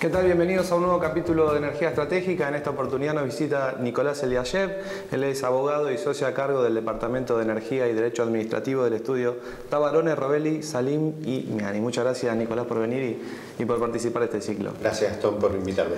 ¿Qué tal? Bienvenidos a un nuevo capítulo de Energía Estratégica. En esta oportunidad nos visita Nicolás Eliashev. Él es abogado y socio a cargo del Departamento de Energía y Derecho Administrativo del estudio Tabarone, Rovelli, Salim y Miani. Muchas gracias, Nicolás, por venir y por participar de este ciclo. Gracias, Tom, por invitarme.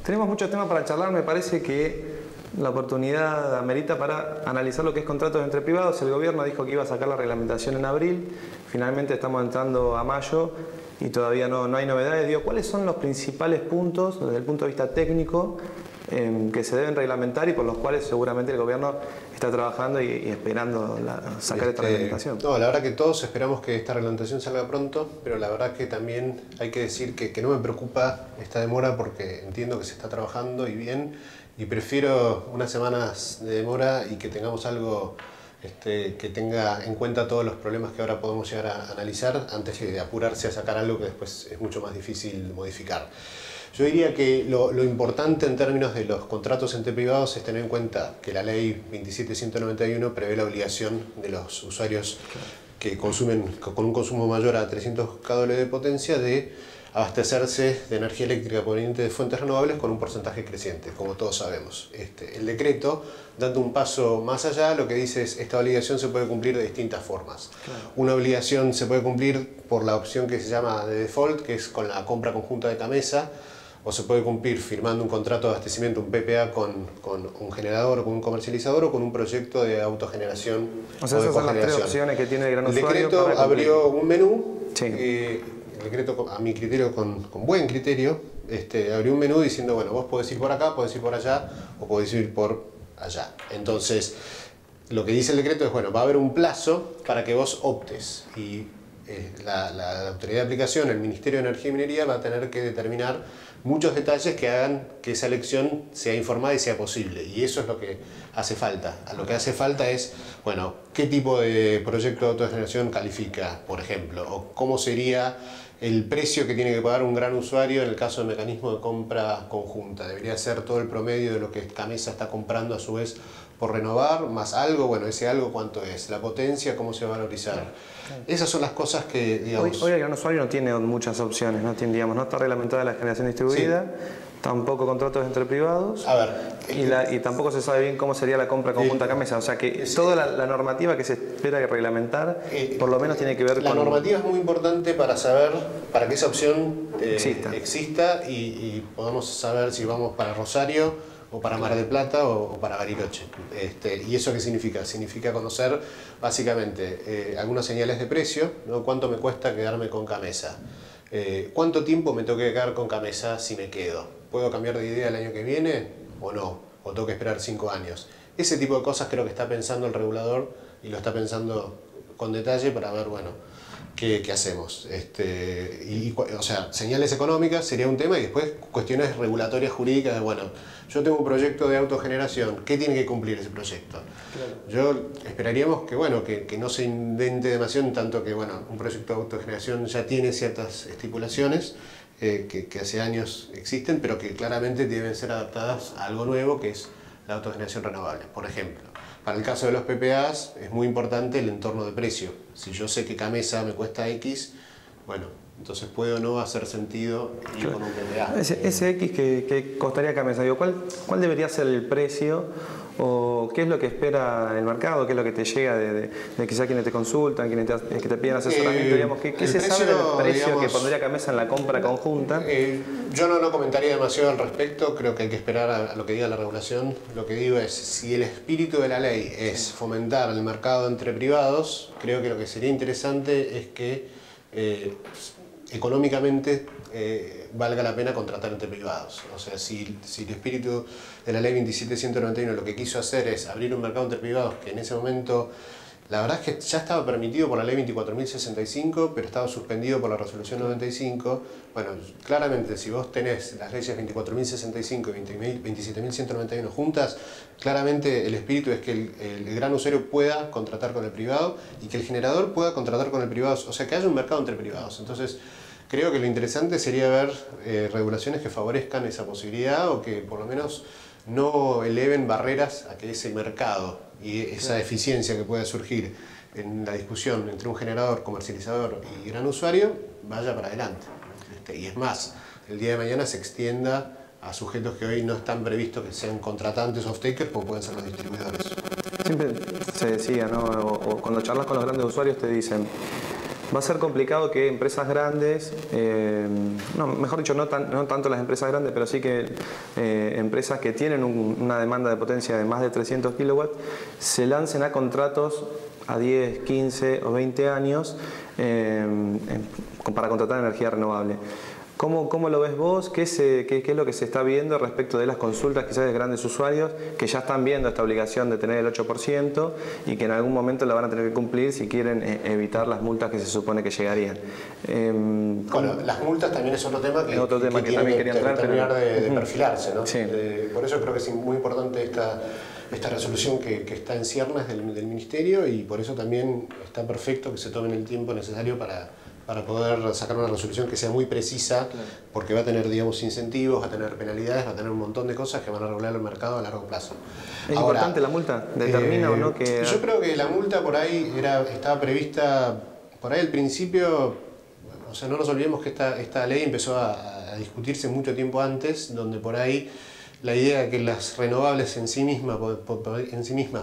Tenemos muchos temas para charlar. Me parece que la oportunidad amerita para analizar lo que es contratos entre privados. El gobierno dijo que iba a sacar la reglamentación en abril. Finalmente estamos entrando a mayo y todavía no hay novedades. Digo, ¿cuáles son los principales puntos desde el punto de vista técnico que se deben reglamentar y por los cuales seguramente el gobierno está trabajando y esperando sacar esta reglamentación? No, la verdad que todos esperamos que esta reglamentación salga pronto, pero la verdad que también hay que decir que no me preocupa esta demora porque entiendo que se está trabajando y bien, y prefiero unas semanas de demora y que tengamos algo que tenga en cuenta todos los problemas que ahora podemos llegar a analizar antes de apurarse a sacar algo que después es mucho más difícil modificar. Yo diría que lo importante en términos de los contratos entre privados es tener en cuenta que la ley 27191 prevé la obligación de los usuarios que consumen con un consumo mayor a 300 kW de potencia de abastecerse de energía eléctrica proveniente de fuentes renovables con un porcentaje creciente, como todos sabemos. El decreto, dando un paso más allá, lo que dice es que esta obligación se puede cumplir de distintas formas. Claro. Una obligación se puede cumplir por la opción que se llama de default, que es con la compra conjunta de CAMESA, o se puede cumplir firmando un contrato de abastecimiento, un PPA, con un generador o con un comercializador o con un proyecto de autogeneración. O sea, esas son las tres opciones que tiene el gran usuario. El decreto abrió un menú. Sí. El decreto, a mi criterio, con buen criterio, abrió un menú diciendo, bueno, vos podés ir por acá, podés ir por allá o podés ir por allá. Entonces, lo que dice el decreto es, bueno, va a haber un plazo para que vos optes y la autoridad de aplicación, el Ministerio de Energía y Minería, va a tener que determinar muchos detalles que hagan que esa elección sea informada y sea posible. Y eso es lo que hace falta. Lo que hace falta es, bueno, qué tipo de proyecto de autogeneración califica, por ejemplo, o cómo sería el precio que tiene que pagar un gran usuario en el caso del mecanismo de compra conjunta. Debería ser todo el promedio de lo que CAMESA está comprando a su vez por renovar, más algo, bueno, ese algo cuánto es, la potencia, cómo se va a valorizar. Esas son las cosas que, digamos... Hoy el gran usuario no tiene muchas opciones, no está reglamentada la generación distribuida, sí. Tampoco contratos entre privados, a ver, y tampoco se sabe bien cómo sería la compra conjunta CAMESA, o sea que toda la normativa que se espera reglamentar, por lo menos tiene que ver con... La normativa es muy importante para saber, para que esa opción exista y podamos saber si vamos para Rosario o para Mar del Plata o para Bariloche. ¿Y eso qué significa? Significa conocer básicamente algunas señales de precio, ¿no? ¿Cuánto me cuesta quedarme con CAMESA? ¿Cuánto tiempo me tengo que quedar con CAMESA si me quedo? ¿Puedo cambiar de idea el año que viene o no? ¿O tengo que esperar 5 años? Ese tipo de cosas creo que está pensando el regulador y lo está pensando con detalle para ver, bueno, ¿qué hacemos? O sea, señales económicas sería un tema y después cuestiones regulatorias jurídicas de, bueno, yo tengo un proyecto de autogeneración, ¿qué tiene que cumplir ese proyecto? Claro. Yo esperaríamos que, bueno, que no se invente demasiado, en tanto que, bueno, un proyecto de autogeneración ya tiene ciertas estipulaciones que hace años existen, pero que claramente deben ser adaptadas a algo nuevo, que es la autogeneración renovable. Por ejemplo, para el caso de los PPAs es muy importante el entorno de precio. Si yo sé que CAMESA me cuesta X, bueno, entonces puede o no hacer sentido ir con un PPA. Ese X que costaría CAMESA, digo, ¿cuál debería ser el precio? ¿O qué es lo que espera el mercado? ¿Qué es lo que te llega de quizás quienes te consultan, quienes te piden asesoramiento? Digamos, ¿qué se sabe del precio, digamos, que pondría CAMESA en la compra conjunta? Yo no comentaría demasiado al respecto, creo que hay que esperar a lo que diga la regulación. Lo que digo es, si el espíritu de la ley es fomentar el mercado entre privados, creo que lo que sería interesante es que económicamente valga la pena contratar entre privados. O sea, si el espíritu de la ley 27191 lo que quiso hacer es abrir un mercado entre privados, que en ese momento la verdad es que ya estaba permitido por la ley 24.065, pero estaba suspendido por la resolución 95. Bueno, claramente si vos tenés las leyes 24.065 y 27.191 juntas, claramente el espíritu es que el gran usuario pueda contratar con el privado y que el generador pueda contratar con el privado, o sea que haya un mercado entre privados. Entonces, creo que lo interesante sería ver regulaciones que favorezcan esa posibilidad o que por lo menos no eleven barreras a que ese mercado y esa eficiencia que pueda surgir en la discusión entre un generador, comercializador y gran usuario vaya para adelante. Y es más, el día de mañana se extienda a sujetos que hoy no están previstos que sean contratantes o off-takers, como pueden ser los distribuidores. Siempre se decía, ¿no? O cuando charlas con los grandes usuarios te dicen, va a ser complicado que empresas grandes, no, mejor dicho, no tanto las empresas grandes, pero sí que empresas que tienen una demanda de potencia de más de 300 kilowatts, se lancen a contratos a 10, 15 o 20 años para contratar energía renovable. ¿Cómo lo ves vos? ¿Qué es lo que se está viendo respecto de las consultas quizás de grandes usuarios que ya están viendo esta obligación de tener el 8% y que en algún momento la van a tener que cumplir si quieren evitar las multas que se supone que llegarían? Bueno, las multas también es otro tema que también quería entrar, terminar de perfilarse, ¿no? Sí. Por eso creo que es muy importante esta resolución que está en ciernes del Ministerio, y por eso también está perfecto que se tomen el tiempo necesario para poder sacar una resolución que sea muy precisa, claro, porque va a tener, digamos, incentivos, va a tener penalidades, va a tener un montón de cosas que van a regular el mercado a largo plazo. ¿Es importante la multa? ¿Determina o no que...? Yo creo que la multa por ahí estaba prevista, por ahí al principio, o sea, no nos olvidemos que esta ley empezó a discutirse mucho tiempo antes, donde por ahí la idea de que las renovables en sí mismas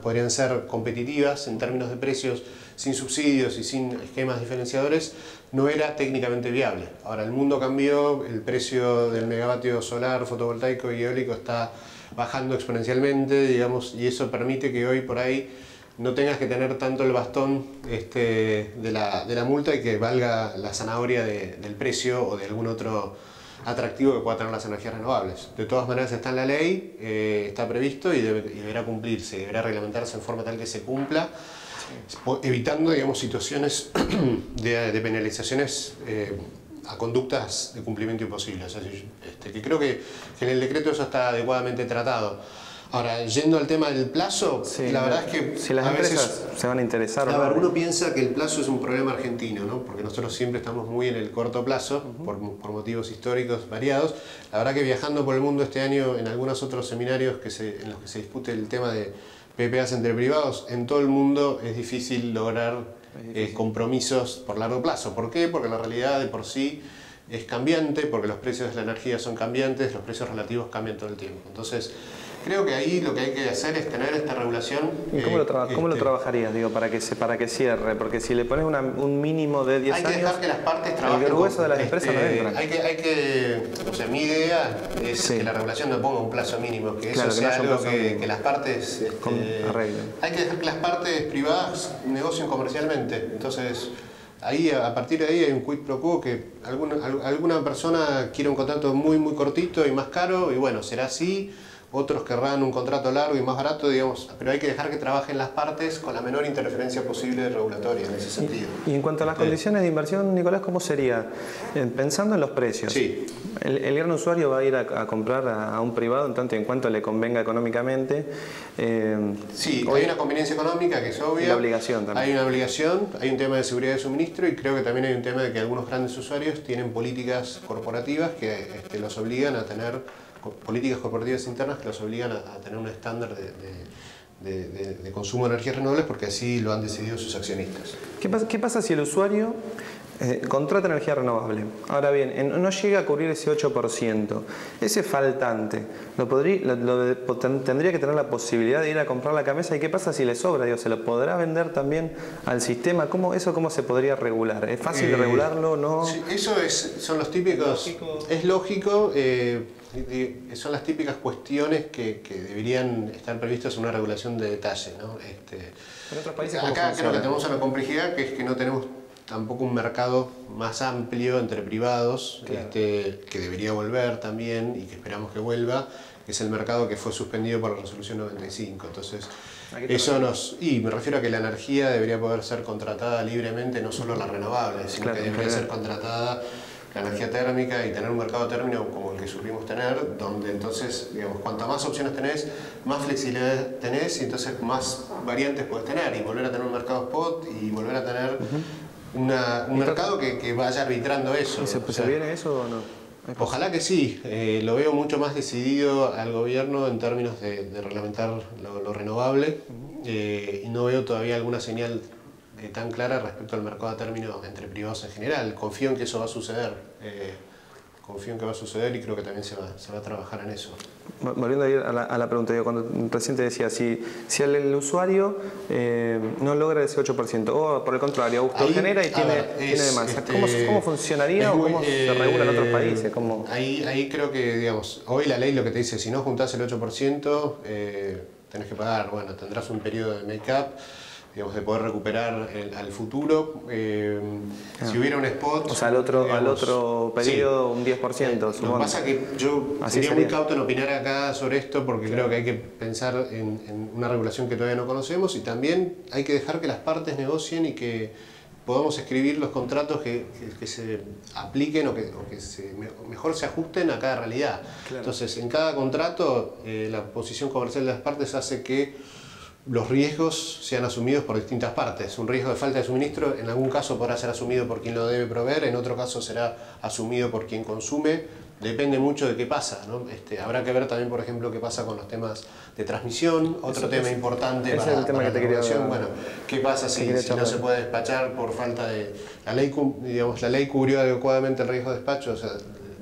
podrían ser competitivas en términos de precios, sin subsidios y sin esquemas diferenciadores, no era técnicamente viable. Ahora el mundo cambió, el precio del megavatio solar, fotovoltaico y eólico está bajando exponencialmente, digamos, y eso permite que hoy por ahí no tengas que tener tanto el bastón de la multa y que valga la zanahoria del precio o de algún otro atractivo que pueda tener las energías renovables. De todas maneras está en la ley, está previsto y deberá cumplirse, deberá reglamentarse en forma tal que se cumpla, evitando, digamos, situaciones de penalizaciones a conductas de cumplimiento imposible. O sea, que creo que en el decreto eso está adecuadamente tratado. Ahora, yendo al tema del plazo, sí, la verdad es que si las empresas se van a interesar. A ver, uno piensa que el plazo es un problema argentino, ¿no? Porque nosotros siempre estamos muy en el corto plazo, por motivos históricos variados. La verdad que viajando por el mundo este año en algunos otros seminarios en los que se discute el tema de PPAs entre privados, en todo el mundo es difícil lograr compromisos por largo plazo. ¿Por qué? Porque la realidad de por sí es cambiante, porque los precios de la energía son cambiantes, los precios relativos cambian todo el tiempo. Entonces, creo que ahí lo que hay que hacer es tener esta regulación. ¿Y cómo lo trabajarías, digo, para que cierre? Porque si le pones un mínimo de 10 años... Hay que dejar que las partes trabajen. El grueso de las empresas no entran. O sea, mi idea es que la regulación no ponga un plazo mínimo, que eso sea algo que las partes arreglen. Hay que dejar que las partes privadas negocien comercialmente. Entonces, ahí, a partir de ahí hay un quid pro quo que alguna persona quiere un contrato muy, muy cortito y más caro, y bueno, será así. Otros querrán un contrato largo y más barato, digamos, pero hay que dejar que trabajen las partes con la menor interferencia posible regulatoria en ese sentido. Y en cuanto a las condiciones de inversión, Nicolás, ¿cómo sería? Pensando en los precios, sí. El gran usuario va a ir a comprar a un privado en tanto y en cuanto le convenga económicamente. Sí, hay una conveniencia económica que es obvia. Y la obligación también. Hay una obligación, hay un tema de seguridad de suministro, y creo que también hay un tema de que algunos grandes usuarios tienen políticas corporativas que los obligan a tener políticas corporativas internas que los obligan a tener un estándar de consumo de energías renovables, porque así lo han decidido sus accionistas. ¿Qué pasa si el usuario contrata energía renovable? Ahora bien, no llega a cubrir ese 8%. Ese faltante, tendría que tener la posibilidad de ir a comprar la camisa. ¿Y qué pasa si le sobra? Digo, ¿se lo podrá vender también al sistema? ¿Cómo se podría regular? ¿Es fácil de regularlo? ¿No? Sí, eso son los típicos... Es lógico. Son las típicas cuestiones que deberían estar previstas en una regulación de detalle, ¿no? En otros países, acá creo que tenemos una complejidad, que es que no tenemos tampoco un mercado más amplio entre privados, claro, que debería volver también y que esperamos que vuelva, que es el mercado que fue suspendido por la resolución 95. Entonces, me refiero a que la energía debería poder ser contratada libremente, no solo la renovable, sino claro, que debería ser contratada la energía térmica y tener un mercado térmico como el que supimos tener, donde entonces, digamos, cuanto más opciones tenés, más flexibilidad tenés, y entonces más variantes puedes tener, y volver a tener un mercado spot y volver a tener un mercado que vaya arbitrando eso. ¿Y se viene eso o no? Ojalá que sí. Lo veo mucho más decidido al gobierno en términos de reglamentar lo renovable, y no veo todavía alguna señal tan clara respecto al mercado a término entre privados en general. Confío en que eso va a suceder. confío en que va a suceder y creo que también se va a trabajar en eso. Volviendo a la pregunta, cuando recién te decía, si el usuario no logra ese 8%, o por el contrario, autogenera y tiene de más, ¿cómo funcionaría o cómo se regula en otros países? Ahí creo que, digamos, hoy la ley lo que te dice, si no juntás el 8%, tenés que pagar, bueno, tendrás un periodo de make-up, digamos, de poder recuperar al futuro. Si hubiera un spot... O sea, al otro periodo, sí, un 10%, Lo que pasa es que yo sería muy cauto en opinar acá sobre esto porque creo que hay que pensar en una regulación que todavía no conocemos y también hay que dejar que las partes negocien y que podamos escribir los contratos que se apliquen o que mejor se ajusten a cada realidad. Claro. Entonces, en cada contrato, la posición comercial de las partes hace que los riesgos sean asumidos por distintas partes. Un riesgo de falta de suministro en algún caso podrá ser asumido por quien lo debe proveer, en otro caso será asumido por quien consume. Depende mucho de qué pasa, ¿no? Habrá que ver también, por ejemplo, qué pasa con los temas de transmisión. Otro tema importante para la regulación. Bueno, qué pasa si no se puede despachar por falta de... La ley cubrió adecuadamente el riesgo de despacho, o sea,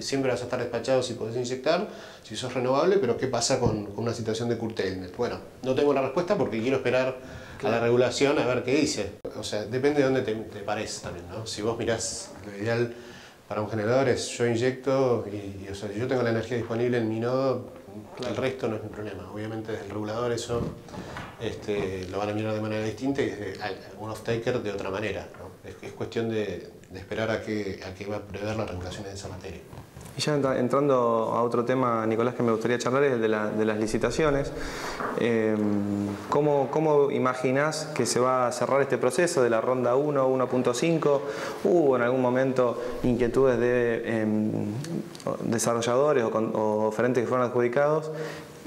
siempre vas a estar despachado si podés inyectar, si sos renovable, pero ¿qué pasa con una situación de curtailment? Bueno, no tengo la respuesta porque quiero esperar a la regulación a ver qué dice. O sea, depende de dónde te pares también, ¿no? Si vos mirás lo ideal para un generador es yo inyecto o sea, si yo tengo la energía disponible en mi nodo, el resto no es mi problema. Obviamente desde el regulador eso lo van a mirar de manera distinta y desde un off-taker de otra manera, ¿no? Es cuestión de esperar a que va a prever la regulación en esa materia. Y ya entrando a otro tema, Nicolás, que me gustaría charlar es el de las licitaciones. ¿Cómo imaginás que se va a cerrar este proceso de la ronda 1, 1.5? ¿Hubo en algún momento inquietudes de desarrolladores o oferentes que fueron adjudicados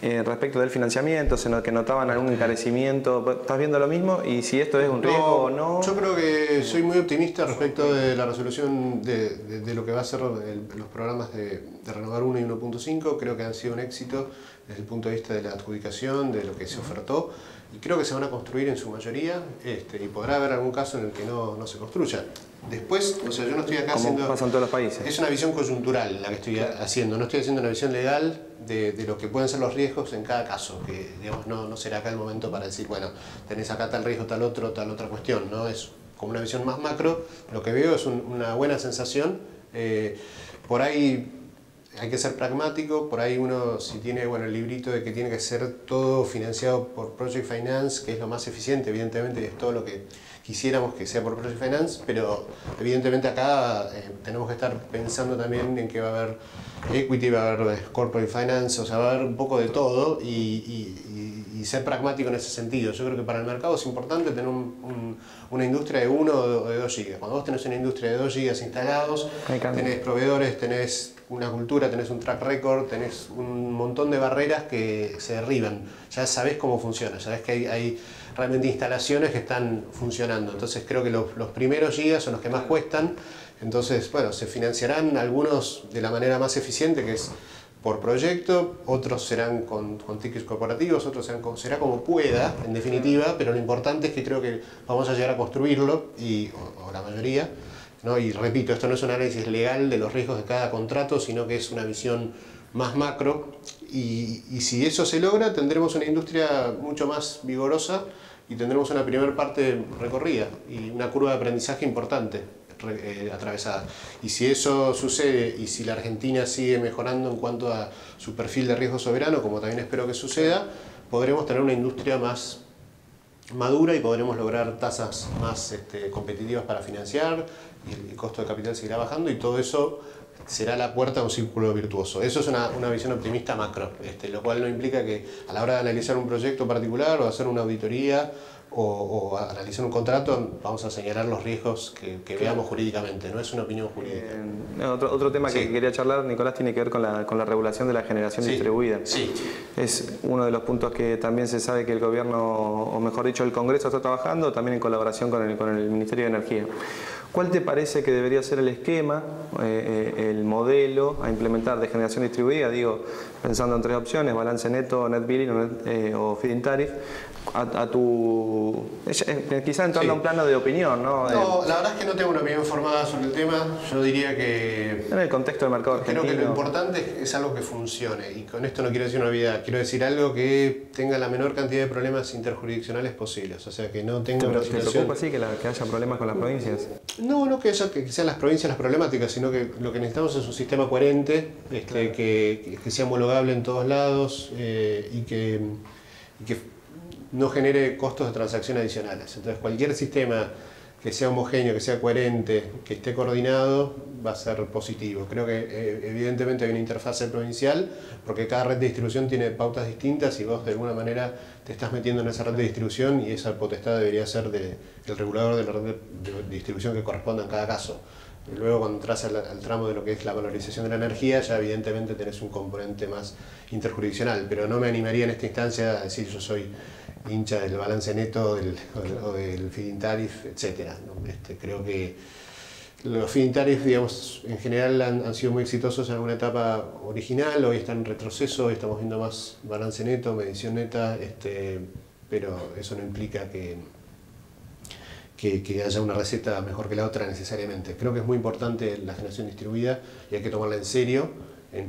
respecto del financiamiento, que notaban algún encarecimiento? ¿Estás viendo lo mismo? ¿Y si esto es un riesgo o no? Yo creo que soy muy optimista respecto de la resolución de lo que va a ser los programas de Renovar 1 y 1.5. Creo que han sido un éxito desde el punto de vista de la adjudicación, de lo que se ofertó. Y creo que se van a construir en su mayoría y podrá haber algún caso en el que no se construya. Después, o sea, yo no estoy acá haciendo... Como pasa en todos los países. Es una visión coyuntural la que estoy haciendo. No estoy haciendo una visión legal de lo que pueden ser los riesgos en cada caso. Que, digamos, no será acá el momento para decir, bueno, tenés acá tal riesgo, tal otra cuestión, ¿no? Es como una visión más macro. Lo que veo es una buena sensación. Por ahí hay que ser pragmático, por ahí uno si tiene el librito de que tiene que ser todo financiado por Project Finance, que es lo más eficiente, evidentemente es todo lo que quisiéramos que sea por Project Finance, pero evidentemente acá tenemos que estar pensando también en que va a haber equity, va a haber corporate finance, o sea, va a haber un poco de todo y ser pragmático en ese sentido. Yo creo que para el mercado es importante tener una industria de 1 o de 2 gigas. Cuando vos tenés una industria de 2 gigas instalados, tenés proveedores, tenés una cultura, tenés un track record, tenés un montón de barreras que se derriban. Ya sabés cómo funciona, sabés que hay realmente instalaciones que están funcionando. Entonces creo que los primeros gigas son los que más cuestan. Entonces, bueno, se financiarán algunos de la manera más eficiente, que es por proyecto, otros serán con tickets corporativos, otros será como pueda, en definitiva, pero lo importante es que creo que vamos a llegar a construirlo, o la mayoría, ¿no? Y repito, esto no es un análisis legal de los riesgos de cada contrato, sino que es una visión más macro, y si eso se logra, tendremos una industria mucho más vigorosa y tendremos una primera parte recorrida y una curva de aprendizaje importante atravesada. Y si eso sucede y si la Argentina sigue mejorando en cuanto a su perfil de riesgo soberano, como también espero que suceda, podremos tener una industria más madura y podremos lograr tasas más competitivas para financiar y el costo de capital seguirá bajando y todo eso será la puerta a un círculo virtuoso. Eso es una visión optimista macro, lo cual no implica que a la hora de analizar un proyecto particular o hacer una auditoría o analizar un contrato vamos a señalar los riesgos que veamos jurídicamente, no es una opinión jurídica. Otro tema que quería charlar, Nicolás, tiene que ver con la regulación de la generación distribuida. Sí. Es uno de los puntos que también se sabe que el gobierno, o mejor dicho el Congreso, está trabajando, también en colaboración con el Ministerio de Energía. ¿Cuál te parece que debería ser el esquema, el modelo a implementar de generación distribuida? Digo, pensando en tres opciones: balance neto, net billing o feed-in tariff. Quizá entrando a un plano de opinión, ¿no? No, la verdad es que no tengo una opinión formada sobre el tema. Yo diría que... En el contexto del mercado argentino. Creo que lo importante es algo que funcione. Y con esto no quiero decir una obviedad. Quiero decir algo que tenga la menor cantidad de problemas interjurisdiccionales posibles. O sea, que no tenga una situación... ¿Te preocupa así que haya problemas con las provincias? No que sean las provincias las problemáticas, sino que lo que necesitamos es un sistema coherente, claro, que sea homologable en todos lados y que no genere costos de transacción adicionales. Entonces, cualquier sistema que sea homogéneo, que sea coherente, que esté coordinado, va a ser positivo. Creo que evidentemente hay una interfase provincial, porque cada red de distribución tiene pautas distintas y vos de alguna manera te estás metiendo en esa red de distribución y esa potestad debería ser del regulador de la red de distribución que corresponda en cada caso. Y luego cuando entras al tramo de lo que es la valorización de la energía, ya evidentemente tenés un componente más interjurisdiccional, pero no me animaría en esta instancia a decir yo soy hincha del balance neto o del feed-in tariff, etc. Creo que los feed-in tariff, digamos, en general han sido muy exitosos en alguna etapa original, hoy están en retroceso, hoy estamos viendo más balance neto, medición neta, pero eso no implica que haya una receta mejor que la otra necesariamente. Creo que es muy importante la generación distribuida y hay que tomarla en serio. En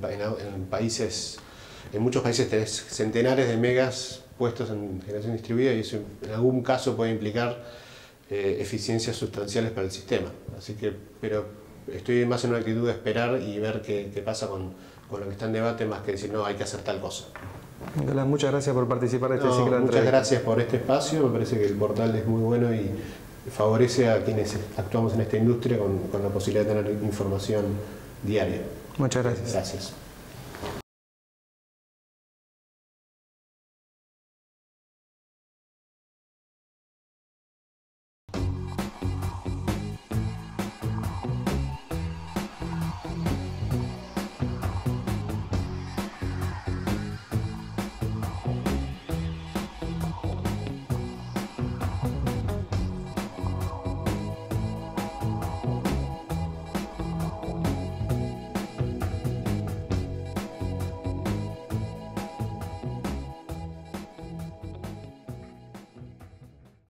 muchos países tenés centenares de megas puestos en generación distribuida y eso en algún caso puede implicar eficiencias sustanciales para el sistema. Así que, pero estoy más en una actitud de esperar y ver qué pasa con lo que está en debate, más que decir no, hay que hacer tal cosa. Nicolás, muchas gracias por participar de este ciclo de entrevistas. Muchas gracias por este espacio, me parece que el portal es muy bueno y favorece a quienes actuamos en esta industria con la posibilidad de tener información diaria. Muchas gracias. Gracias.